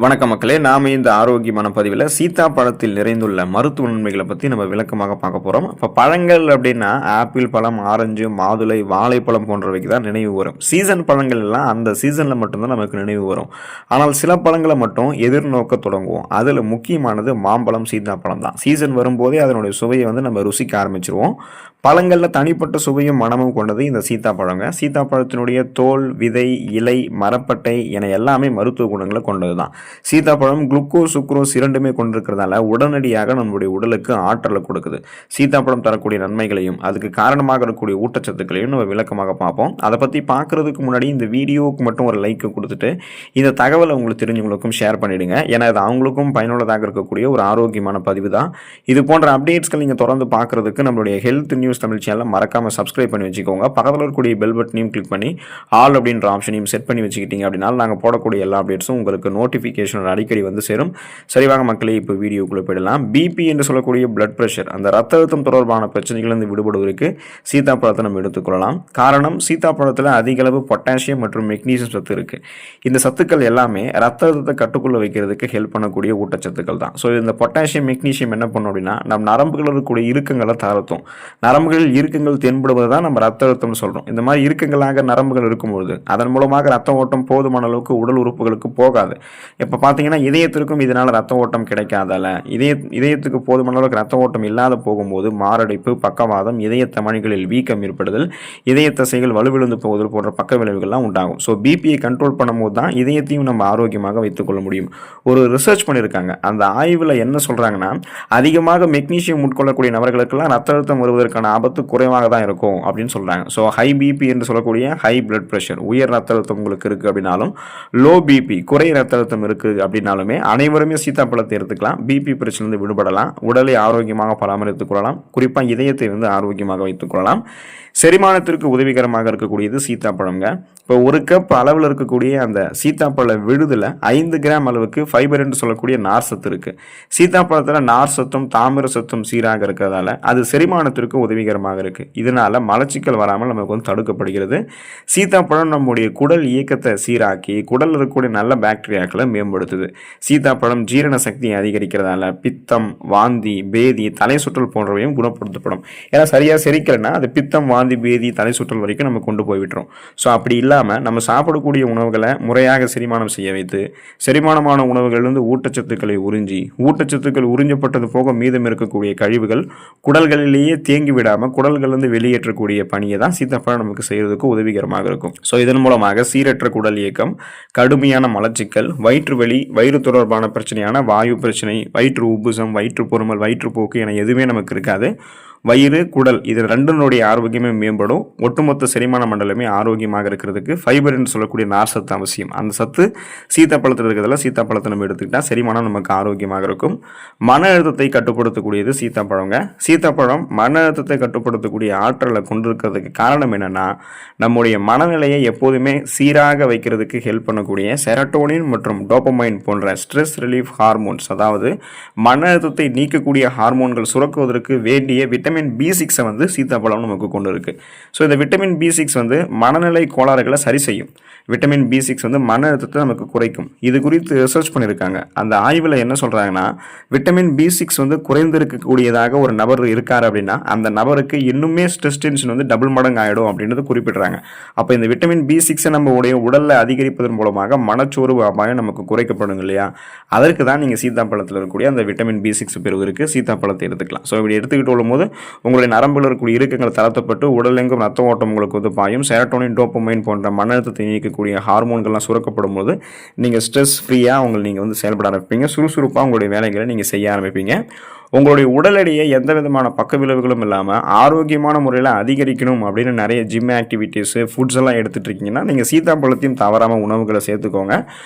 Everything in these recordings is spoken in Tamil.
வணக்கம் மக்களே, நாம இந்த ஆரோக்கியமான பதிவில் சீத்தாப்பழத்தில் நிறைந்துள்ள மருத்துவ நன்மைகளை பற்றி நம்ம விளக்கமாக பார்க்க போகிறோம். இப்போ பழங்கள் அப்படின்னா ஆப்பிள் பழம், ஆரஞ்சு, மாதுளை, வாழைப்பழம் போன்றவைக்கு தான் நினைவு வரும். சீசன் பழங்கள் எல்லாம் அந்த சீசனில் மட்டும்தான் நமக்கு நினைவு வரும். ஆனால் சில பழங்களை மட்டும் எதிர்நோக்க தொடங்குவோம். அதில் முக்கியமானது மாம்பழம், சீத்தாப்பழம் தான். சீசன் வரும்போதே அதனுடைய சுவையை நம்ம ருசிக்க ஆரம்பிச்சிருவோம். பழங்களில் தனிப்பட்ட சுவையும் மனமும் கொண்டது இந்த சீத்தாப்பழங்க. சீத்தாப்பழத்தினுடைய தோல், விதை, இலை, மரப்பட்டை என எல்லாமே மருத்துவ குணங்களை கொண்டது தான். சீத்தாப்பழம் குளுக்கோஸ், சுக்ரோஸ் இரண்டுமே கொண்டிருக்கிறதால உடனடியாக நம்முடைய உடலுக்கு ஆற்றலை கொடுக்குது. சீத்தாப்பழம் தரக்கூடிய நன்மைகளையும் அதுக்கு காரணமாக இருக்கக்கூடிய ஊட்டச்சத்துக்களையும் நம்ம விளக்கமாக பார்ப்போம். அதை பற்றி பார்க்குறதுக்கு முன்னாடி இந்த வீடியோவுக்கு மட்டும் ஒரு லைக் கொடுத்துட்டு இந்த தகவலை உங்களுக்கு தெரிஞ்சவங்களுக்கும் ஷேர் பண்ணிவிடுங்க. ஏன்னா அது அவங்களுக்கும் பயனுள்ளதாக இருக்கக்கூடிய ஒரு ஆரோக்கியமான பதிவு தான். இது போன்ற அப்டேட்ஸ்கள் நீங்கள் தொடர்ந்து பார்க்குறதுக்கு நம்மளுடைய ஹெல்த் நியூஸ் தமிழ் சேனலை மறக்காமல் சப்ஸ்கிரைப் பண்ணி வச்சுக்கோங்க. பக்கத்தில் இருக்கக்கூடிய பெல் பட்டனையும் கிளிக் பண்ணி ஆல் அப்படின்ற ஆப்ஷனையும் செட் பண்ணி வச்சுக்கிட்டீங்க அப்படின்னா நாங்கள் போடக்கூடிய எல்லா அப்டேட்ஸும் உங்களுக்கு நோட்டிஃபிகேஷன் அடிக்கடி சேரும். சரிவாக மக்களே, இப்போ வீடியோக்குள்ளே போயிடலாம். பிபி என்று சொல்லக்கூடிய பிளட் பிரஷர், அந்த ரத்த அழுத்தம் தொடர்பான பிரச்சனைகளிலிருந்து விடுபடுவதற்கு சீத்தாப்பழத்தை நம்ம எடுத்துக்கொள்ளலாம். காரணம், சீத்தாப்பழத்தில் அதிக அளவு பொட்டாசியம் மற்றும் மெக்னீசியம் சத்து இருக்குது. இந்த சத்துக்கள் எல்லாமே ரத்த அழுத்தத்தை கட்டுக்குள்ள வைக்கிறதுக்கு ஹெல்ப் பண்ணக்கூடிய ஊட்டச்சத்துக்கள் தான். ஸோ இந்த பொட்டாசியம், மெக்னீசியம் என்ன பண்ணும் அப்படின்னா நம்ம நரம்புகளில் இருக்கக்கூடிய இறுக்கங்களை தளர்த்தும். நரம்புகளில் இறுக்கங்கள் தென்படுவது தான் நம்ம ரத்த அழுத்தம்னு சொல்கிறோம். இந்த மாதிரி இறுக்கங்களாக நரம்புகள் இருக்கும்போது அதன் மூலமாக ரத்த ஓட்டம் போதுமான அளவுக்கு உடல் உறுப்புகளுக்கு போகாது. இப்போ பார்த்தீங்கன்னா இதயத்திற்கும் இதனால் ரத்த ஓட்டம் கிடைக்காதால இதயத்துக்கு போதுமான அளவுக்கு ரத்த ஓட்டம் இல்லாத போகும்போது மாரடைப்பு, பக்கவாதம், இதய தமனிகளில் வீக்கம் ஏற்படுதல், இதய தசைகள் வலுவிழந்து போவதல் போன்ற பக்க விளைவுகள்லாம் உண்டாகும். ஸோ பிபியை கண்ட்ரோல் பண்ணும்போது தான் இதயத்தையும் நம்ம ஆரோக்கியமாக வைத்துக்கொள்ள முடியும். ஒரு ரிசர்ச் பண்ணியிருக்காங்க. அந்த ஆய்வில் என்ன சொல்கிறாங்கன்னா, அதிகமாக மெக்னீசியம் உட்கொள்ளக்கூடிய நபர்களுக்கெல்லாம் ரத்த அழுத்தம் வருவதற்கான ஆபத்து குறைவாக தான் இருக்கும் அப்படின்னு சொல்கிறாங்க. ஸோ ஹை பிபி என்று சொல்லக்கூடிய ஹை பிளட் பிரஷர், உயர் ரத்த அழுத்தம் உங்களுக்கு இருக்குது அப்படின்னாலும், லோ பிபி குறை ரத்த அழுத்தம் இருக்குது அப்படின்னாலுமே அனைவருமே சீத்தாப்பழத்தை எடுத்துக்கலாம். பிபி பிரச்சனை விடுபடலாம். உடலை ஆரோக்கியமாக பராமரித்துக் கொள்ளலாம். குறிப்பாக இதயத்தை ஆரோக்கியமாக வைத்துக் கொள்ளலாம். செரிமானத்திற்கு உதவிகரமாக இருக்கக்கூடியது சீத்தாப்பழங்க. இப்போ ஒரு கப் அளவில் இருக்கக்கூடிய அந்த சீத்தாப்பழ விழுதில் 5 கிராம் அளவுக்கு ஃபைபர் என்று சொல்லக்கூடிய நார் சத்து இருக்குது. சீத்தாப்பழத்தில் நார் சத்தும் தாமிர சத்தும் சீராக இருக்கிறதால அது செரிமானத்திற்கு உதவிகரமாக இருக்குது. இதனால் மலச்சிக்கல் வராமல் நமக்கு தடுக்கப்படுகிறது. சீத்தாப்பழம் நம்முடைய குடல் இயக்கத்தை சீராக்கி குடலில் இருக்கக்கூடிய நல்ல பாக்டீரியாக்களை மேம்படுத்துது. சீத்தாப்பழம் ஜீரண சக்தியை அதிகரிக்கிறதால பித்தம், வாந்தி, பேதி, தலை சுற்றல் போன்றவையும் குணப்படுத்தப்படும். ஏன்னா சரியாக செரிக்கலைன்னா அது பித்தம், வாந்தி, பேதி, தலை சுற்றல் வரைக்கும் நம்ம கொண்டு போய் விட்டுரும். ஸோ அப்படி இல்லாமல் நம்ம சாப்பிடக்கூடிய உணவுகளை முறையாக செரிமானம் செய்ய வைத்து செரிமானமான உணவுகளிலிருந்து ஊட்டச்சத்துக்களை உறிஞ்சி ஊட்டச்சத்துக்கள் உறிஞ்சப்பட்டது போக மீதம் இருக்கக்கூடிய கழிவுகள் குடல்களிலேயே தேங்கி விடாமல் குடல்களிலிருந்து வெளியேற்றக்கூடிய பணியை தான் சீத்தாப்பழம் நமக்கு செய்வதற்கு உதவிகரமாக இருக்கும். ஸோ இதன் மூலமாக சீரற்ற குடல் இயக்கம், கடுமையான மலச்சிக்கல், வயிற்று வலி, வயிறு தொடர்பான பிரச்சனையான வாயு பிரச்சனை, வயிற்று உப்புசம், வயிற்று பொறுமல், வயிற்றுப்போக்கு என எதுவுமே நமக்கு இருக்காது. வயிறு, குடல் இது ரெண்டினுடைய ஆரோக்கியமே மேம்படும். ஒட்டுமொத்த செரிமான மண்டலமே ஆரோக்கியமாக இருக்கிறதுக்கு ஃபைபர் என்று சொல்லக்கூடிய நார் சத்து அவசியம். அந்த சத்து சீத்தாப்பழத்தில் இருக்கிறதால சீத்தாப்பழத்தை நம்ம எடுத்துக்கிட்டால் செரிமானம் நமக்கு ஆரோக்கியமாக இருக்கும். மன அழுத்தத்தை கட்டுப்படுத்தக்கூடியது சீத்தாப்பழங்க. சீத்தாப்பழம் மன அழுத்தத்தை கட்டுப்படுத்தக்கூடிய ஆற்றலை கொண்டிருக்கிறதுக்கு காரணம் என்னென்னா, நம்முடைய மனநிலையை எப்போதுமே சீராக வைக்கிறதுக்கு ஹெல்ப் பண்ணக்கூடிய செரட்டோனின் மற்றும் டோபமைன் போன்ற ஸ்ட்ரெஸ் ரிலீஃப் ஹார்மோன்ஸ், அதாவது மன அழுத்தத்தை நீக்கக்கூடிய ஹார்மோன்கள் சுரக்குவதற்கு வேண்டிய விட்டமின் B6 சீத்தாப்பழம் நமக்கு கொண்டு இருக்கு. ஸோ இந்த விட்டமின் B6 மனநிலை கோளாறுகளை சரி செய்யும். விட்டமின் B6 மன அழுத்தத்தை நமக்கு குறைக்கும். இது குறித்து ரிசர்ச் பண்ணியிருக்காங்க. அந்த ஆய்வில் என்ன சொல்கிறாங்கன்னா, விட்டமின் B6 குறைந்திருக்கக்கூடியதாக ஒரு நபர் இருக்கார் அப்படின்னா அந்த நபருக்கு இன்னுமே ஸ்ட்ரெஸ் டென்ஷன் டபுள் மடங்கு ஆகிடும் அப்படின்றது குறிப்பிடுறாங்க. அப்போ இந்த விட்டமின் B6 நம்ம உடலில் அதிகரிப்பதன் மூலமாக மனச்சோர்வு அபாயம் நமக்கு குறைக்கப்படும் இல்லையா? அதற்கு தான் நீங்கள் சீத்தாப்பழத்தில் இருக்கக்கூடிய அந்த விட்டமின் B6 பெறுவதற்கு சீத்தாப்பழத்தை எடுத்துக்கலாம். ஸோ இப்படி எடுத்துக்கிட்டு வரும்போது உங்களுடைய நரம்புகள் இருக்கக்கூடிய இறுக்கங்கள் தளர்த்தப்பட்டு உடலெங்கும் ரத்த ஓட்டம் உங்களுக்கு பாயும். செரட்டோனின், டோபமைன் போன்ற மன அழுத்தத்தை நீக்கக்கூடிய ஹார்மோன்கள்லாம் சுரக்கப்படும் போது நீங்கள் ஸ்ட்ரெஸ் ஃப்ரீயாக நீங்கள் செயல்பட ஆரம்பிப்பீங்க. சுறுசுறுப்பாக உங்களுடைய வேலைகளை நீங்கள் செய்ய ஆரம்பிப்பீங்க. உங்களுடைய உடல் எடையை எந்த விதமான பக்க விளைவுகளும் இல்லாமல் ஆரோக்கியமான முறையில் அதிகரிக்கணும் அப்படின்னு நிறைய ஜிம் ஆக்டிவிட்டீஸு, ஃபுட்ஸ் எல்லாம் எடுத்துகிட்டு இருக்கீங்கன்னா நீங்கள் சீத்தாப்பழத்தையும் தவறாமல் உணவுகளை சேர்த்துக்கோங்க.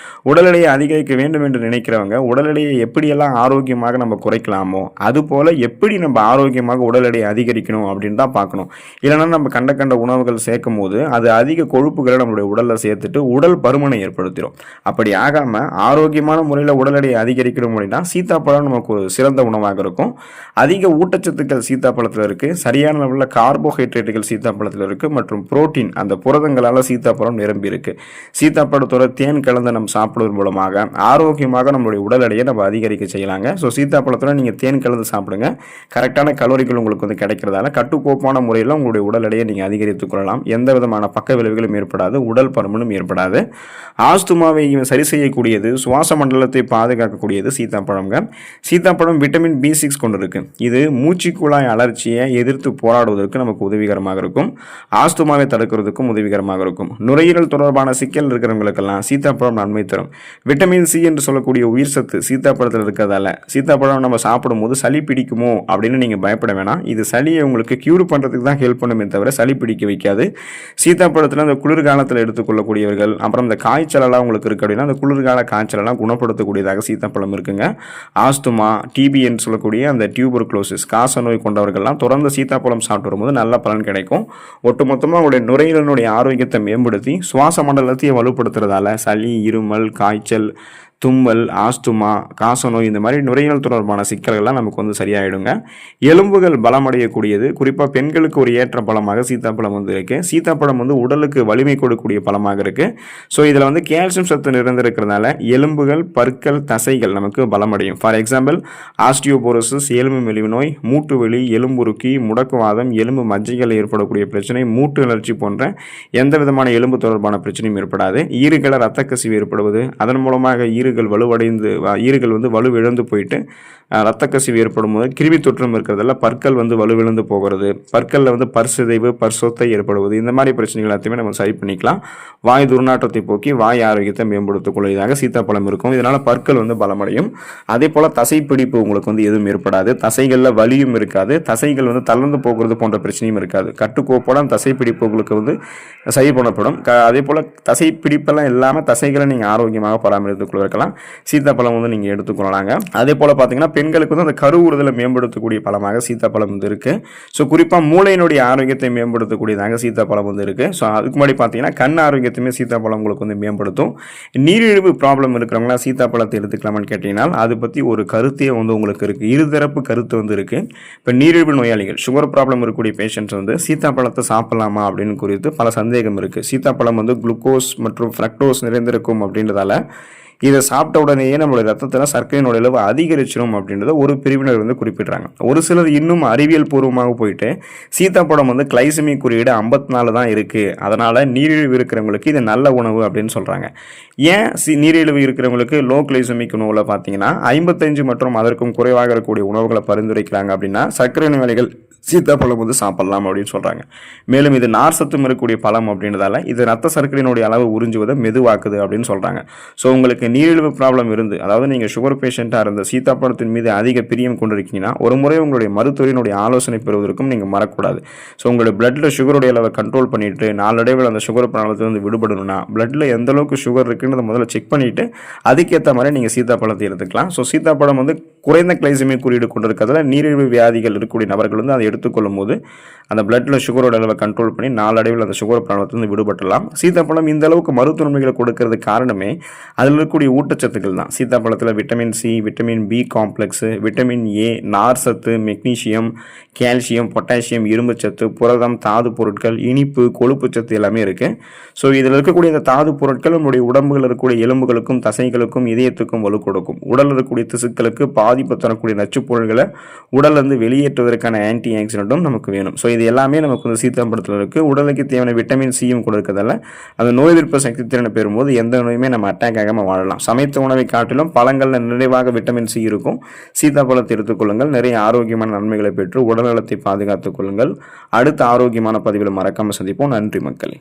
உடல் எடையை அதிகரிக்க வேண்டும் என்று நினைக்கிறவங்க உடல் எடையை எப்படியெல்லாம் ஆரோக்கியமாக நம்ம குறைக்கலாமோ அதுபோல் எப்படி நம்ம ஆரோக்கியமாக உடல் எடையை அதிகரிக்கணும் அப்படின்னு தான் பார்க்கணும். இல்லைன்னா நம்ம கண்ட உணவுகள் சேர்க்கும் போது அது அதிக கொழுப்புகளை நம்மளுடைய உடலில் சேர்த்துட்டு உடல் பருமனை ஏற்படுத்திடும். அப்படி ஆகாமல் ஆரோக்கியமான முறையில் உடல் எடையை அதிகரிக்கணும் அப்படின்னா சீத்தாப்பழம் நமக்கு ஒரு சிறந்த உணவாக இருக்கும். இருக்கும். அதிக ஊட்டச்சத்துக்கள் சீத்தாப்பழத்தில் இருக்குது. சரியான அளவில் கார்போஹைட்ரேட்டுகள் சீத்தாப்பழத்தில் இருக்குது. மற்றும் புரோட்டீன் அந்த புரதங்களால் சீத்தாப்பழம் நிரம்பி இருக்குது. சீத்தாப்பழத்தோட தேன் கலந்து நம்ம சாப்பிடுவதன் மூலமாக ஆரோக்கியமாக நம்மளுடைய உடல் எடையை நம்ம அதிகரிக்க செய்யலாங்க. ஸோ சீத்தாப்பழத்தில் நீங்கள் தேன் கலந்து சாப்பிடுங்க. கரெக்டான கலோரிகள் உங்களுக்கு வந்து கிடைக்கிறதால கட்டுக்கோப்பான முறையில் உங்களுடைய உடல் எடையை நீங்கள் அதிகரித்துக் கொள்ளலாம். எந்த விதமான பக்க விளைவுகளும் ஏற்படாது, உடல் பருமனும் ஏற்படாது. ஆஸ்துமாவை சரி செய்யக்கூடியது, சுவாச மண்டலத்தை பாதுகாக்கக்கூடியது சீத்தாப்பழம்ங்க. சீத்தாப்பழம் விட்டமின் B6 கொண்டிருக்கு. இது மூச்சுக்குழாய் அலர்ச்சியை எதிர்த்து போராடுவதற்கு நமக்கு உதவிகரமாக இருக்கும். ஆஸ்துமாவை தடுக்கிறதுக்கும் உதவிகரமாக இருக்கும். நுரையீரல் தொடர்பான சிக்கல் இருக்கிறவங்களுக்கெல்லாம் சீத்தாப்பழம் நன்மை தரும். விட்டமின் C என்று சொல்லக்கூடிய உயிர் சத்து சீத்தாப்பழத்தில் இருக்கிறதால சீத்தாப்பழம் நம்ம சாப்பிடும்போது சளி பிடிக்குமோ அப்படின்னு நீங்கள் பயப்பட வேணாம். இது சளியை உங்களுக்கு கியூர் பண்ணுறதுக்கு தான் ஹெல்ப் பண்ணுமே தவிர சளி பிடிக்க வைக்காது. சீத்தாப்பழத்தில் அந்த குளிர்காலத்தில் எடுத்துக்கொள்ளக்கூடியவர்கள், அப்புறம் இந்த காய்ச்சலெல்லாம் உங்களுக்கு இருக்கு அப்படின்னா அந்த குளிர்கால காய்ச்சலெல்லாம் குணப்படுத்தக்கூடியதாக சீத்தாப்பழம் இருக்குங்க. ஆஸ்துமா, டிபி என்று சொல்லக்கூடிய அந்த டியூபர்குலோசிஸ் காச நோய் கொண்டவர்கள்லாம் தொடர்ந்து சீத்தாப்பழம் சாப்பிட்டு வரும்போது நல்ல பலன் கிடைக்கும். ஒட்டுமொத்தமாக உங்களுடைய நுரையீரலுடைய ஆரோக்கியத்தை மேம்படுத்தி சுவாச மண்டலத்தையும் வலுப்படுத்துறதால சளி, இருமல், காய்ச்சல், தும்மல், ஆஸ்துமா, காசநோய் இந்த மாதிரி நுரையீரல் தொடர்பான சிக்கல்கள்லாம் நமக்கு வந்து சரியாயிடுங்க. எலும்புகள் பலமடையக்கூடியது. குறிப்பாக பெண்களுக்கு ஒரு ஏற்ற பழமாக சீத்தாப்பழம் வந்து இருக்கு. சீத்தாப்பழம் வந்து உடலுக்கு வலிமை கொடுக்கக்கூடிய பழமாக இருக்கு. ஸோ இதில் வந்து கால்சியம் சத்து நிறைந்திருக்கிறதுனால எலும்புகள், பற்கள், தசைகள் நமக்கு பலமடையும். ஃபார் எக்ஸாம்பிள் ஆஸ்டியோபோரோசிஸ், எலும்பு மெலிவு நோய், மூட்டு வலி, எலும்புருக்கி, முடக்குவாதம், எலும்பு மஜ்ஜைகள் ஏற்படக்கூடிய பிரச்சனை, மூட்டு அழற்சி போன்ற எந்த விதமான எலும்பு தொடர்பான பிரச்சனையும் ஏற்படாது. ஈறுகளை ரத்த கசிவு ஏற்படுவது, அதன் மூலமாக ஈறுகள் வந்து வலுவிழந்து போயிட்டு ரத்த கசிவு ஏற்படும் போது கிருமி தொற்றம் இருக்கிறதால பற்கள் வந்து வலுவிழந்து போகிறது, பற்களில் வந்து பற்சிதைவு, பற்சொத்தை ஏற்படுவது, இந்த மாதிரி பிரச்சனைகள் எல்லாத்தையுமே நம்ம சரி பண்ணிக்கலாம். வாய் துர்நாற்றத்தை போக்கி வாய் ஆரோக்கியத்தை மேம்படுத்திக் கொள்வதாக சீத்தாப்பழம் இருக்கும். இதனால பற்கள் வந்து பலமடையும். அதே போல தசைப்பிடிப்பு உங்களுக்கு வந்து எதுவும் ஏற்படாது. தசைகளில் வலியும் இருக்காது. தசைகள் வந்து தளர்ந்து போகிறது போன்ற பிரச்சனையும் இருக்காது. கட்டுக்கோப்புடன் தசைப்பிடிப்பு உங்களுக்கு வந்து சரி பண்ணப்படும். அதே போல தசைப்பிடிப்பெல்லாம் இல்லாமல் தசைகளை நீங்கள் ஆரோக்கியமாக பராமரித்துக் கொள்வதற்கெல்லாம் சீத்தாப்பழம் வந்து நீங்கள் எடுத்துக்கொள்ளலாங்க. அதே போல பார்த்தீங்கன்னா பெண்களுக்கு வந்து அந்த கருவுறுதலை மேம்படுத்தக்கூடிய பழமாக சீத்தாப்பழம் வந்து இருக்கு. ஸோ குறிப்பாக மூளையினுடைய ஆரோக்கியத்தை மேம்படுத்தக்கூடியதாக சீத்தாப்பழம் வந்து இருக்கு. ஸோ அதுக்கு முன்னாடி பார்த்தீங்கன்னா கண் ஆரோக்கியத்தையுமே சீத்தாப்பழம் உங்களுக்கு வந்து மேம்படுத்தும். நீரிழிவு ப்ராப்ளம் இருக்கிறவங்களா சீத்தாப்பழத்தை எடுத்துக்கலாமான்னு கேட்டீங்கன்னா அதை பற்றி ஒரு கருத்தையே வந்து உங்களுக்கு இருக்கு. இருதரப்பு கருத்து வந்து இருக்கு. இப்போ நீரிழிவு நோயாளிகள், சுகர் ப்ராப்ளம் இருக்கக்கூடிய பேஷண்ட்ஸ் வந்து சீத்தாப்பழத்தை சாப்பிடலாமா அப்படின்னு குறித்து பல சந்தேகம் இருக்கு. சீத்தாப்பழம் வந்து குளுக்கோஸ் மற்றும் ஃப்ரக்டோஸ் நிறைந்திருக்கும் அப்படின்றதால இதை சாப்பிட்ட உடனேயே நம்மளுடைய ரத்தத்தில் சர்க்கரையினுடைய அளவு அதிகரிச்சிடும் அப்படின்றத ஒரு பிரிவினர் வந்து குறிப்பிட்றாங்க. ஒரு சிலர் இன்னும் அறிவியல் பூர்வமாக போயிட்டு சீத்தாப்பழம் வந்து கிளைசமிக் குறியீடு 54 தான் இருக்குது, அதனால் நீரிழிவு இருக்கிறவங்களுக்கு இது நல்ல உணவு அப்படின்னு சொல்கிறாங்க. ஏன் நீரிழிவு இருக்கிறவங்களுக்கு லோ கிளைசமிக் உணவில் பார்த்தீங்கன்னா 55 மற்றும் அதற்கும் குறைவாக இருக்கக்கூடிய உணவுகளை பரிந்துரைக்கிறாங்க அப்படின்னா சர்க்கரை நோயாளிகள் சீத்தாப்பழம் வந்து சாப்பிடலாம் அப்படின்னு சொல்கிறாங்க. மேலும் இது நார் சத்தும் இருக்கக்கூடிய பழம் அப்படின்றதால இது ரத்த சர்க்கரையினுடைய அளவு உறிஞ்சுவதை மெதுவாக்குது அப்படின்னு சொல்கிறாங்க. ஸோ உங்களுக்கு நீரிழிவு ப்ராப்ளம் இருந்து, அதாவது நீங்கள் சுகர் பேஷண்ட்டாக இருந்த சீத்தாப்பழத்தின் மீது அதிக பிரியம் கொண்டிருக்கீங்கன்னா ஒரு முறை உங்களுடைய மருத்துவரினுடைய ஆலோசனை பெறுவதற்கும் நீங்கள் மறக்கூடாது. ஸோ உங்களுடைய பிளட்டில் சுகருடைய அளவை கண்ட்ரோல் பண்ணிவிட்டு நாளடைவில் அந்த சுகர் ப்ராப்ளத்திலிருந்து விடுபடணும்னா பிளட்டில் எந்த அளவுக்கு சுகர் இருக்குன்றதை முதல்ல செக் பண்ணிவிட்டு அதுக்கேற்ற மாதிரி நீங்கள் சீத்தாப்பழத்தை எடுத்துக்கலாம். ஸோ சீத்தாப்பழம் வந்து குறைந்த கிளைசமிக் குறியீடு கொண்டிருக்கிறதுல நீரிழிவு வியாதிகள் இருக்கக்கூடிய நபர்கள் வந்து அதை எடுத்துக்கொள்ளும் போது அந்த பிளட்டில் சுகரோட அளவை கண்ட்ரோல் பண்ணி நாளடைவில் அந்த சுகர் ப்ராப்ளத்திலிருந்து விடுபட்டலாம். சீத்தாப்பழம் இந்த அளவுக்கு மருத்துவ நன்மைகளை கொடுக்கறது காரணமே அதில் இருக்கக்கூடிய ஊட்டச்சத்துக்கள் தான். சீத்தாப்பழத்தில் vitamin C, vitamin B complex, vitamin A, நார் சத்து, மெக்னீசியம், கால்சியம், பொட்டாசியம், இரும்பு சத்து, புரதம், தாது பொருட்கள், இனிப்பு, கொழுப்பு சத்து எல்லாமே இருக்குது. ஸோ இதில் இருக்கக்கூடிய இந்த தாது பொருட்கள் நம்முடைய உடம்புகள் இருக்கக்கூடிய எலும்புகளுக்கும் தசைகளுக்கும் இதயத்துக்கும் வலு கொடுக்கும். உடலில் இருக்கக்கூடிய திசுக்களுக்கு பாதிப்பு தரக்கூடிய நச்சுப் பொருட்களை உடலிருந்து வெளியேற்றுவதற்கான ஆன்டி ஆக்சிடென்ட்டும் நமக்கு வேணும். ஸோ இது எல்லாமே நமக்கு வந்து சீத்தாப்பழத்தில் இருக்குது. உடலுக்கு தேவையான விட்டமின் சியும் கொடுக்கறதால அந்த நோய் எதிர்ப்பு சக்தி திறனை பெறும்போது எந்த நோயுமே நம்ம அட்டாக் ஆகாமல் வாழலாம். சமைத்த உணவை காட்டிலும் பழங்களில் நிறைவாக விட்டமின் C இருக்கும். சீத்தாப்பழத்தை எடுத்துக்கொள்ளுங்கள். நிறைய ஆரோக்கியமான நன்மைகளை பெற்று உடல்நலத்தை பாதுகாத்துக் கொள்ளுங்கள். அடுத்த ஆரோக்கியமான பதிவில் மறக்காமல் சந்திப்போம். நன்றி மக்களே.